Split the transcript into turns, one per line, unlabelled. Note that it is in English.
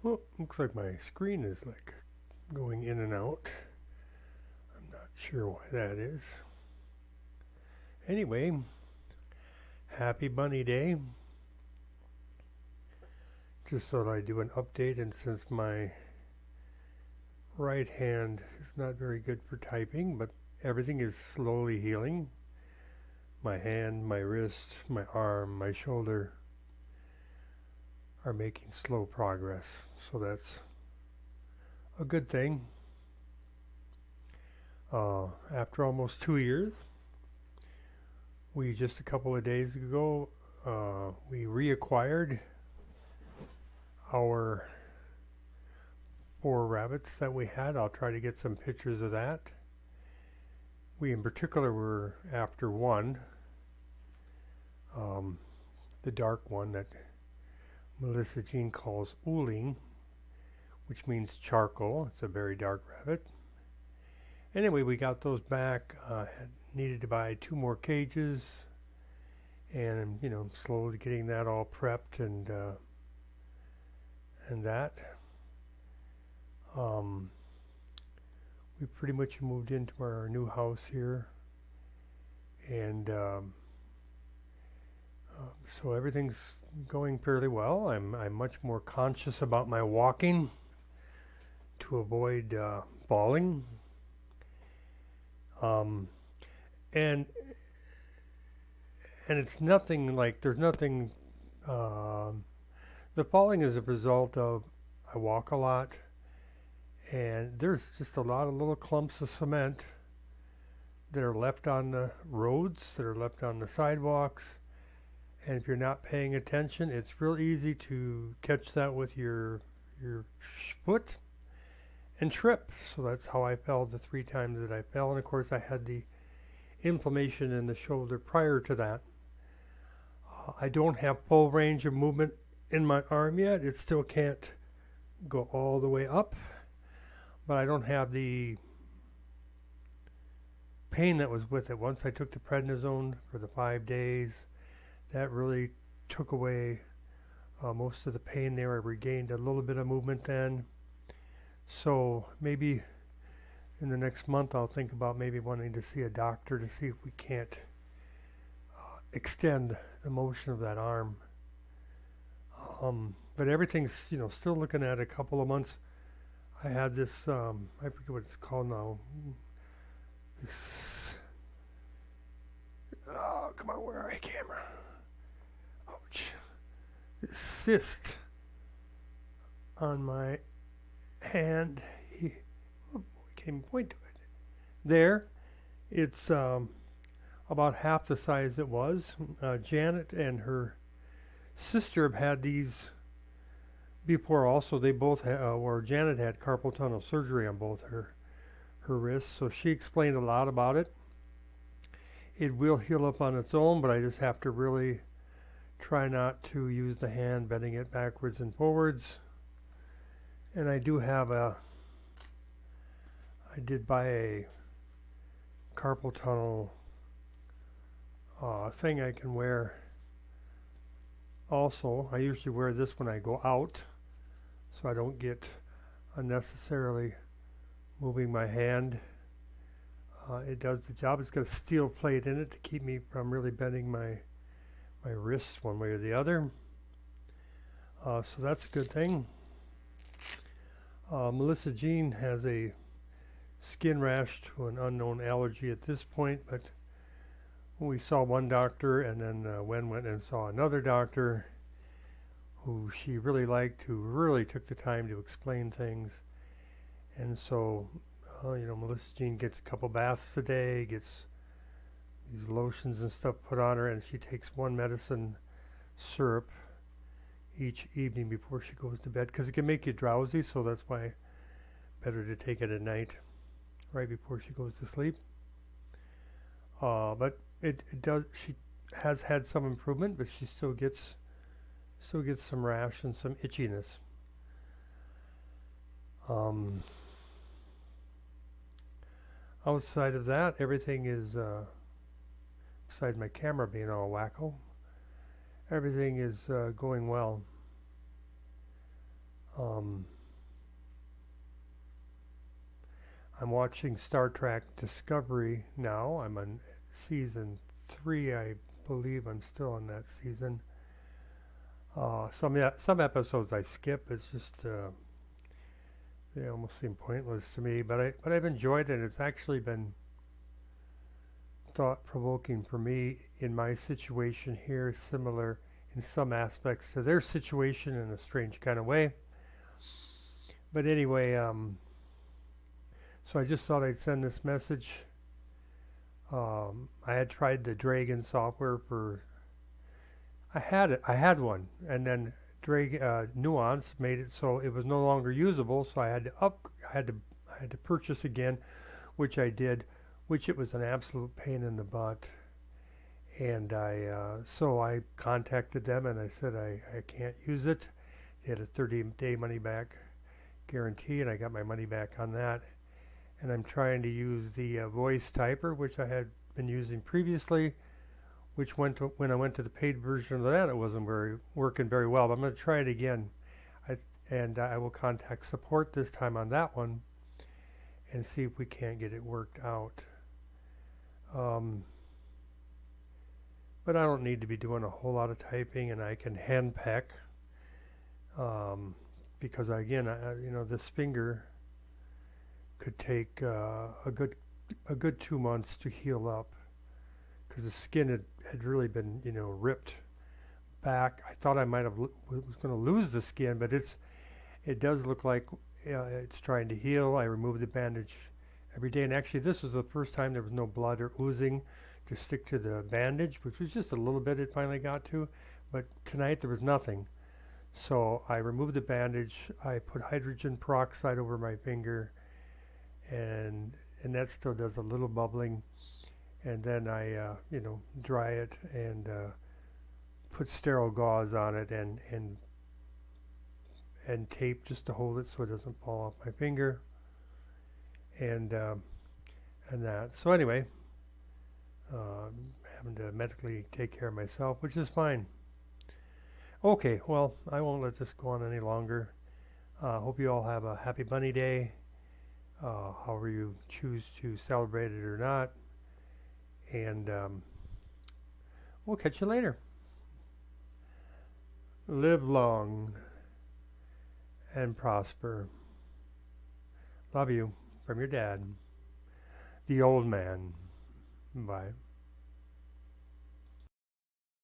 Well, looks like my screen is like going in and out. I'm not sure why that is. Anyway, happy Bunny Day. Just thought I'd do an update, and since my right hand is not very good for typing, but everything is slowly healing. My hand, my wrist, my arm, my shoulder are making slow progress, so that's a good thing. After almost 2 years, we just a couple of days ago we reacquired our 4 rabbits that we had. I'll try to get some pictures of that. We in particular were after one, um, the dark one that Melissa Jean calls Ooling, which means charcoal. It's a very dark rabbit. Anyway, we got those back. Needed to buy 2 more cages, and slowly getting that all prepped and that. Um, we pretty much moved into our new house here, and so everything's going fairly well. I'm much more conscious about my walking to avoid falling. Um, and and it's nothing like there's nothing. Um, the falling is a result of I walk a lot, and there's just a lot of little clumps of cement that are left on the roads, that are left on the sidewalks, and if you're not paying attention, it's real easy to catch that with your foot and trip. So that's how I fell the 3 times that I fell, and of course I had the inflammation in the shoulder prior to that. I don't have full range of movement in my arm yet. It still can't go all the way up, but I don't have the pain that was with it. Once I took the prednisone for the 5 days, that really took away most of the pain there. I regained a little bit of movement then. So maybe in the next month I'll think about maybe wanting to see a doctor to see if we can't extend the motion of that arm. But everything's still looking at a couple of months. I had this I forget what it's called now. This oh come on, where are you, camera? Ouch! This cyst on my hand. Oh, I can't even point to it. There, it's about half the size it was. Janet and her sister have had these before. Also, they both or Janet had carpal tunnel surgery on both her wrists, so she explained a lot about it. It will heal up on its own, but I just have to really try not to use the hand bending it backwards and forwards. And I did buy a carpal tunnel thing I can wear. Also, I usually wear this when I go out, so I don't get unnecessarily moving my hand. It does the job. It's got a steel plate in it to keep me from really bending my wrists one way or the other. So that's a good thing. Melissa Jean has a skin rash to an unknown allergy at this point, but we saw one doctor, and then Wen went and saw another doctor who she really liked, who really took the time to explain things. And so, Melissa Jean gets a couple baths a day, gets these lotions and stuff put on her, and she takes one medicine syrup each evening before she goes to bed, because it can make you drowsy, so that's why better to take it at night, right before she goes to sleep. But it does. She has had some improvement, but she still gets some rash and some itchiness. Outside of that, everything is, besides my camera being all wacko, everything is going well. Um, I'm watching Star Trek Discovery now. I'm on season 3, I believe. I'm still on that season. Some episodes I skip. It's just they almost seem pointless to me. But I've enjoyed it. It's actually been thought provoking for me in my situation here, similar in some aspects to their situation in a strange kind of way. But anyway, so I just thought I'd send this message. I had tried the Dragon software for. I had it. I had one, and then Nuance made it so it was no longer usable. So I had to up. I had to purchase again, which I did, which it was an absolute pain in the butt. And so I contacted them and I said I can't use it. They had a 30-day money back guarantee, and I got my money back on that. And I'm trying to use the voice typer, which I had been using previously, which when I went to the paid version of that, it wasn't working very well. But I'm going to try it again, and I will contact support this time on that one and see if we can't get it worked out. But I don't need to be doing a whole lot of typing, and I can hand peck because again, this finger could take a good 2 months to heal up because the skin had really been ripped back. I thought I might have was going to lose the skin, but it does look like it's trying to heal. I removed the bandage every day, and actually this was the first time there was no blood or oozing to stick to the bandage, which was just a little bit it finally got to, but tonight there was nothing. So I removed the bandage, I put hydrogen peroxide over my finger, and that still does a little bubbling, and then I dry it and put sterile gauze on it and tape just to hold it so it doesn't fall off my finger, and that. So anyway, having to medically take care of myself, which is fine. Okay, well, I won't let this go on any longer. Hope you all have a happy Bunny Day, however you choose to celebrate it or not. And we'll catch you later. Live long and prosper. Love you from your dad, the old man. Bye.